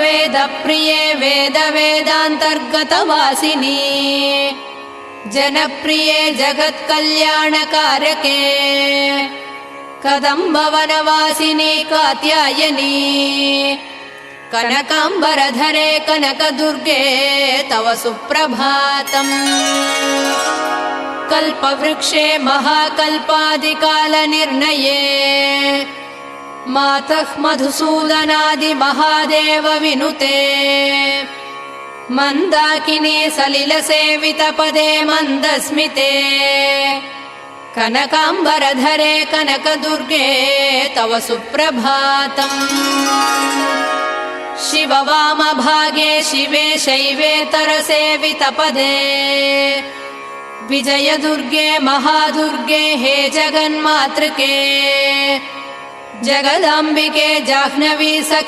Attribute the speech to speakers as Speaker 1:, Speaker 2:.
Speaker 1: वेदप्रिये वेदान्तर्गतवासिनी जनप्रिये जगत्कल्याणकारके कदम्बवनवासिनी कात्यायनी कनकाम्बरधरे कनकदुर्गे तव सुप्रभातम्। कल्पवृक्षे महाकल्पादिकालनिर्णये मातः मधुसूदनादिमहादेव विनुते मन्दाकिनी सलिलसेवितपदे मन्दस्मिते कनकाम्बरधरे कनकदुर्गे तव सुप्रभातम्। शिववामभागे शिवे शैवेतरसेवितपदे विजयदुर्गे महादुर्गे हे जगन्मातृके जगदाम्बिके जाह्नवी सखी